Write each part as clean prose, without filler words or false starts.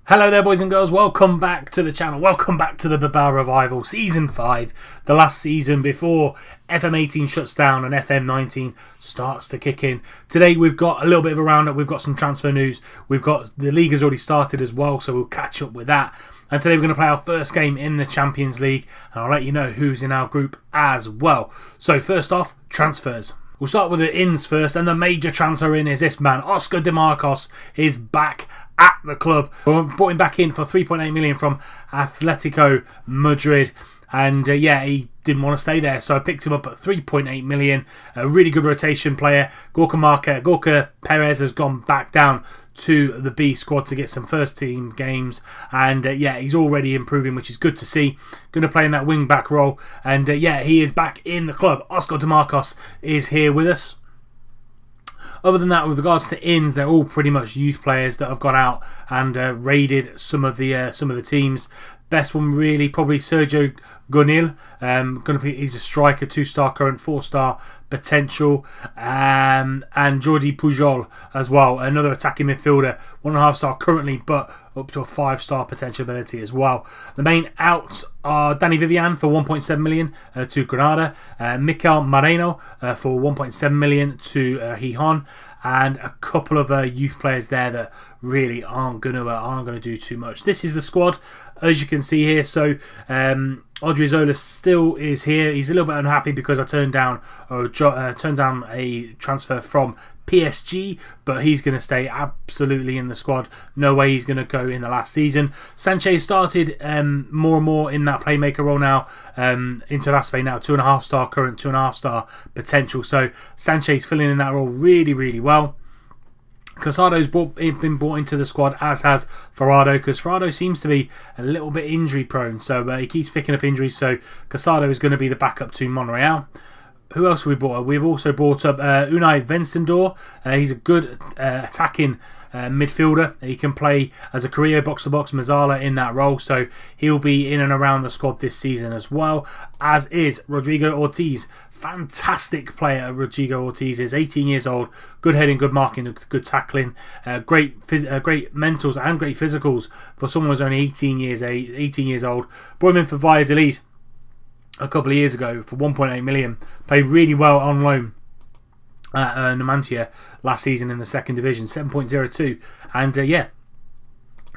Hello there, boys and girls. Welcome back to the channel. Welcome back to the Bilbao Revival Season 5, the last season before FM18 shuts down and FM19 starts to kick in. Today we've got a little bit of a roundup. We've got some transfer news. We've got the league has already started as well, so we'll catch up with that. And today we're going to play our first game in the Champions League, and I'll let you know who's in our group as well. So first off, transfers. We'll start with the ins first, and the major transfer in is this man. Oscar De Marcos is back at the club. We brought him back in for 3.8 million from Atletico Madrid, and he didn't want to stay there, so I picked him up at 3.8 million. A really good rotation player. Gorka Perez has gone back down to the B squad to get some first team games, and he's already improving, which is good to see. Going to play in that wing back role, and he is back in the club. Oscar De Marcos is here with us. Other than that, with regards to ins, they're all pretty much youth players that have gone out and raided some of the teams. Best one really probably Sergio Gunil. He's a striker, 2-star current, 4-star potential, and Jordi Pujol as well, another attacking midfielder, 1.5-star currently, but up to a 5-star potential ability as well. The main outs are Danny Vivian for 1.7 million to Granada, Mikel Moreno for 1.7 million to Gijón, and a couple of youth players there that really aren't gonna do too much. This is the squad, as you can see here. So Odriozola still is here. He's a little bit unhappy because I turned down a transfer from PSG, but he's going to stay absolutely in the squad. No way he's going to go in the last season. Sanchez started more and more in that playmaker role now. Into Laspe now, 2.5-star current, 2.5-star potential. So Sanchez filling in that role really, really well. Casado's been brought into the squad, as has Ferrado, because Ferrado seems to be a little bit injury prone, so he keeps picking up injuries. So Casado is going to be the backup to Monreal. Who else have we brought up? We've also brought up Unai Vencendor. He's a good attacking midfielder. He can play as a Carrillo box-to-box Mazzala in that role, so he'll be in and around the squad this season as well, as is Rodrigo Ortiz. Fantastic player Rodrigo Ortiz is, 18 years old, good heading, good marking, good tackling, great mentals and great physicals for someone who's only 18 years old. Brought him in for Valladolid a couple of years ago for 1.8 million. Played really well on loan at Numancia last season in the second division, 7.02, and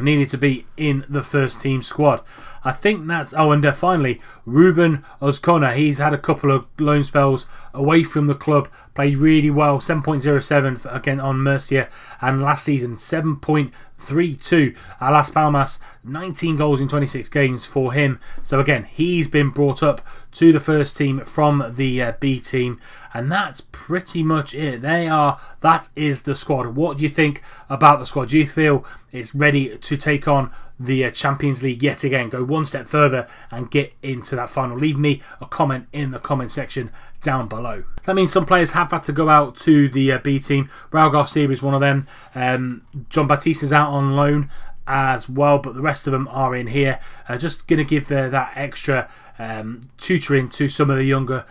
needed to be in the first team squad. I think that's... and finally, Ruben Ozcona. He's had a couple of loan spells away from the club, played really well, 7.07 again on Murcia, and last season 7.32 at Las Palmas, 19 goals in 26 games for him. So again, he's been brought up to the first team from the B team, and that's pretty much it. That is the squad. What do you think about the squad? Do you feel it's ready to take on the Champions League yet again, go one step further and get into that final? Leave me a comment in the comment section down below. That means some players have had to go out to the B team. Raul Garcia is one of them. John Batista's out on loan as well, but the rest of them are in here. Just going to give that extra tutoring to some of the younger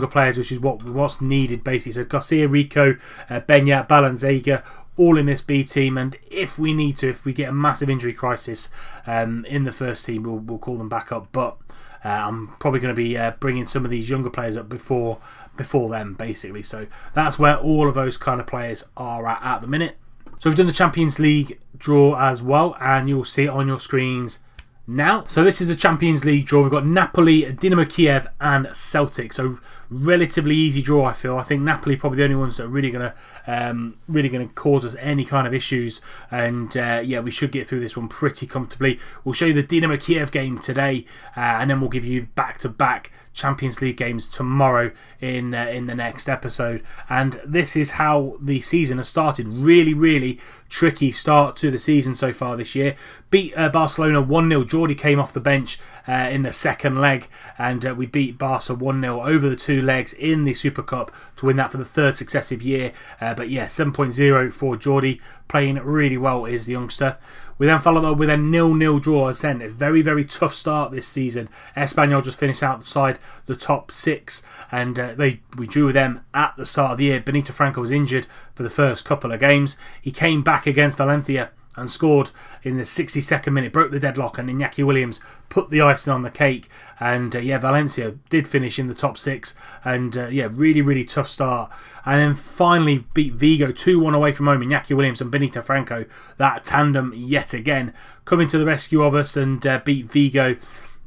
players, which is what's needed basically. So Garcia, Rico, Beñat, Balanzega, all in this B team, and if we get a massive injury crisis in the first team, we'll call them back up. But I'm probably going to be bringing some of these younger players up before them, basically. So that's where all of those kind of players are at the minute. So we've done the Champions League draw as well, and you'll see it on your screens now. So this is the Champions League draw. We've got Napoli, Dynamo Kiev and Celtic. So relatively easy draw, I feel. I think Napoli probably the only ones that are really going to cause us any kind of issues, and we should get through this one pretty comfortably. We'll show you the Dynamo Kiev game today, and then we'll give you back-to-back Champions League games tomorrow in the next episode. And this is how the season has started. Really, really tricky start to the season so far this year. Beat Barcelona 1-0. Jordi came off the bench in the second leg, and we beat Barca 1-0 over the two legs in the Super Cup to win that for the third successive year. 7.0 for Jordi, playing really well is the youngster. We then followed up with a 0-0 draw. As I said, a very, very tough start this season. Espanyol just finished outside the top 6, and we drew with them at the start of the year. Benito Franco was injured for the first couple of games. He came back against Valencia and scored in the 62nd minute, broke the deadlock, and Iñaki Williams put the icing on the cake. And Valencia did finish in the top 6, and really, really tough start. And then finally beat Vigo 2-1 away from home. Iñaki Williams and Benito Franco, that tandem yet again, coming to the rescue of us and beat Vigo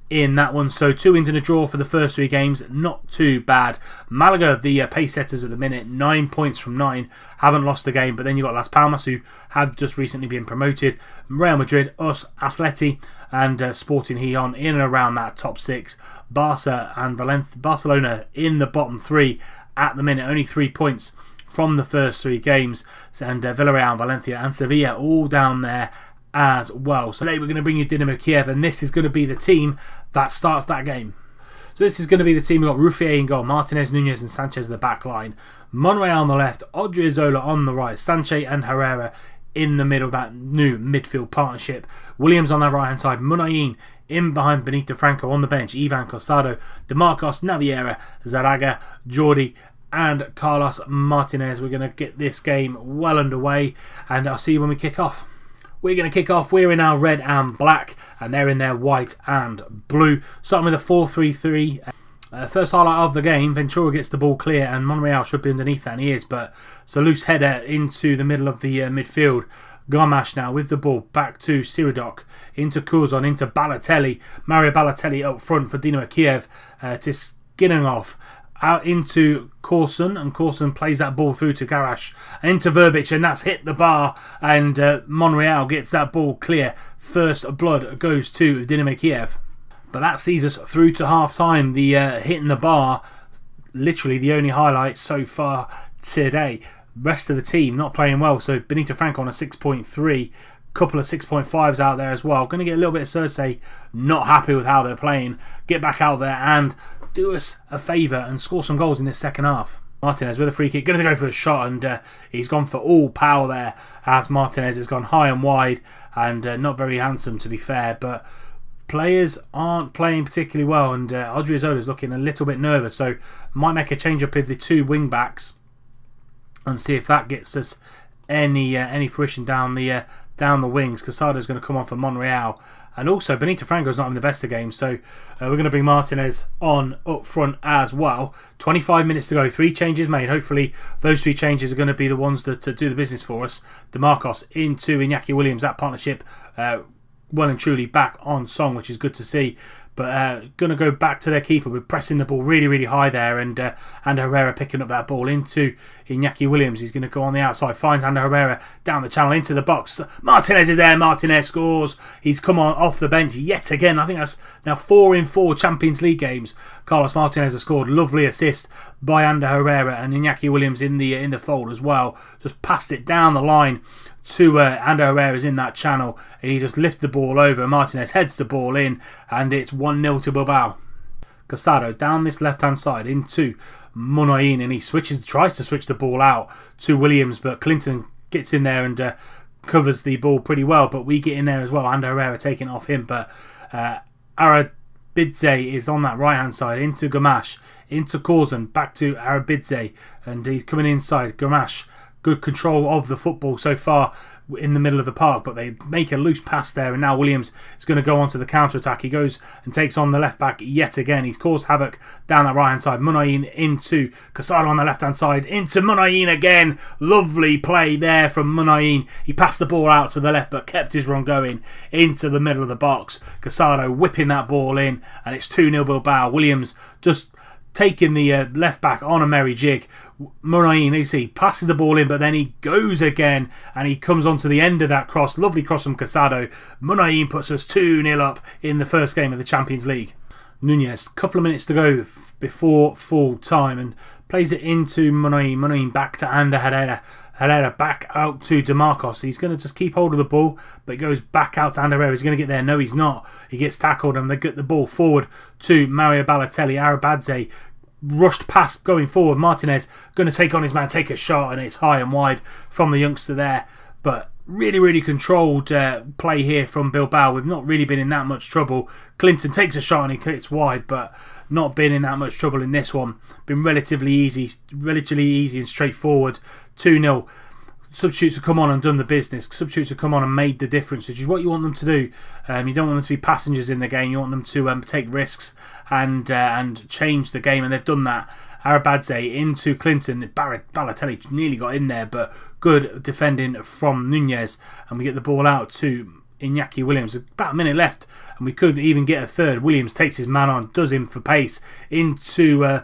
in that one. So 2 wins and a draw for the first 3 games, not too bad. Malaga, the pace setters at the minute, 9 points from 9, haven't lost a game. But then you've got Las Palmas, who have just recently been promoted, Real Madrid, us, Atleti and Sporting Gijon in and around that top 6. Barca and Barcelona in the bottom 3 at the minute, only 3 points from the first 3 games. And Villarreal, Valencia and Sevilla all down there as well. So today we're going to bring you Dynamo Kiev, and this is going to be the team that starts that game. So this is going to be the team. We've got Ruffier in goal, Martinez, Nunez and Sanchez at the back line, Monreal on the left, Odriozola on the right, Sanchez and Herrera in the middle, that new midfield partnership. Williams on the right hand side, Munayin in behind Benito Franco on the bench, Ivan Cosado, DeMarcos, Naviera, Zaraga, Jordi and Carlos Martinez. We're going to get this game well underway, and I'll see you when we kick off. We're going to kick off. We're in our red and black, and they're in their white and blue. Starting with a 4-3-3. First highlight of the game, Ventura gets the ball clear, and Monreal should be underneath that, and he is, but it's a loose header into the middle of the midfield. Garmash now with the ball, back to Siridok, into Curzon, into Balotelli. Mario Balotelli up front for Dynamo Kiev to Skinnerov. Out into Corson, and Corson plays that ball through to Garash, into Verbic, and that's hit the bar, and Monreal gets that ball clear. First blood goes to Dynamo Kiev. But that sees us through to half-time. The hitting the bar, literally the only highlight so far today. Rest of the team not playing well, so Benito Franco on a 6.3. Couple of 6.5s out there as well. Going to get a little bit of Cersei, not happy with how they're playing. Get back out there and do us a favour and score some goals in this second half. Martinez with a free kick, going to go for a shot, and he's gone for all power there, as Martinez has gone high and wide, and not very handsome to be fair, but players aren't playing particularly well, and Odriozola is looking a little bit nervous, so might make a change up with the 2 wing backs and see if that gets us any fruition down the wings. Casado's going to come on for Monreal, and also Benito Franco's not having the best of games, so we're going to bring Martinez on up front as well. 25 minutes to go, 3 changes made. Hopefully those 3 changes are going to be the ones that do the business for us. DeMarcos into Iñaki Williams, that partnership well and truly back on song, which is good to see. But going to go back to their keeper. We're pressing the ball really, really high there, and Herrera picking up that ball into Iñaki Williams. He's going to go on the outside, finds Ander Herrera down the channel into the box. Martinez is there. Martinez scores. He's come on off the bench yet again. I think that's now 4 in 4 Champions League games. Carlos Martinez has scored. Lovely assist by Ander Herrera, and Iñaki Williams in the fold as well. Just passed it down the line to Ander Herrera's in that channel, and he just lifted the ball over. Martinez heads the ball in, and it's 1-0 to Bilbao. Casado down this left hand side into Munayin, and he tries to switch the ball out to Williams, but Clinton gets in there and covers the ball pretty well, but we get in there as well. Ander Herrera taking it off him, but Arabidze is on that right hand side into Gamash, into Corzon, back to Arabidze, and he's coming inside. Gamash, good control of the football so far in the middle of the park, but they make a loose pass there, and now Williams is going to go on to the counter-attack. He goes and takes on the left-back yet again. He's caused havoc down that right-hand side. Munayin into Casado on the left-hand side, into Munayin again. Lovely play there from Munayin. He passed the ball out to the left, but kept his run going into the middle of the box. Casado whipping that ball in, and it's 2-0 Bilbao. Williams just taking the left back on a merry jig. Munayin, you see, passes the ball in, but then he goes again, and he comes onto the end of that cross. Lovely cross from Casado. Munayin puts us 2-0 up in the first game of the Champions League. Nunez, a couple of minutes to go before full time, and plays it into Munayin. Munayin back to Ander Herrera. Herrera back out to DeMarcos. He's going to just keep hold of the ball, but it goes back out to Ander Herrera. He's going to get there. No, he's not. He gets tackled, and they get the ball forward to Mario Balotelli. Arabadze rushed past going forward. Martinez going to take on his man, take a shot, and it's high and wide from the youngster there. But really, really controlled play here from Bilbao. We've not really been in that much trouble. Clinton takes a shot and he hits wide, but not been in that much trouble in this one. Been relatively easy and straightforward. 2-0. substitutes have come on and done the business. Substitutes have come on and made the difference, which is what you want them to do. You don't want them to be passengers in the game. You want them to take risks and change the game, and they've done that. Arabadze into Clinton. Balotelli nearly got in there, but good defending from Nunez, and we get the ball out to Iñaki Williams. About a minute left, and we couldn't even get a third. Williams takes his man on, does him for pace into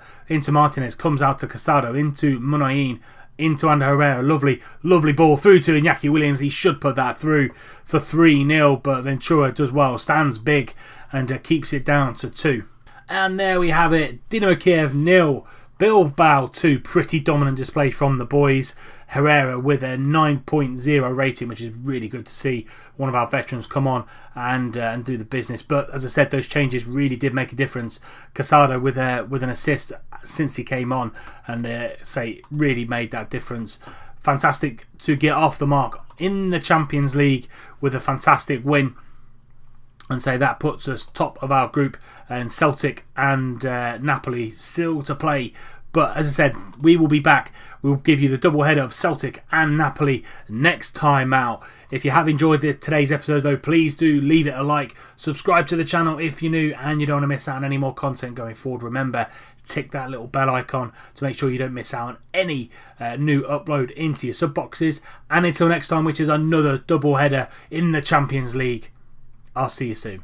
Martinez, comes out to Casado, into Munayin, into Ander Herrera. Lovely ball through to Iñaki Williams. He should put that through for 3-0, but Ventura does well, stands big, and keeps it down to 2. And there we have it. Dinamo Kiev 0. Bilbao 2, pretty dominant display from the boys. Herrera with a 9.0 rating, which is really good to see one of our veterans come on and do the business. But as I said, those changes really did make a difference. Casado with an assist since he came on, and really made that difference. Fantastic to get off the mark in the Champions League with a fantastic win. And that puts us top of our group, and Celtic and Napoli still to play. But as I said, we will be back. We will give you the double header of Celtic and Napoli next time out. If you have enjoyed today's episode though, please do leave it a like. Subscribe to the channel if you're new and you don't want to miss out on any more content going forward. Remember, tick that little bell icon to make sure you don't miss out on any new upload into your sub boxes. And until next time, which is another double header in the Champions League, I'll see you soon.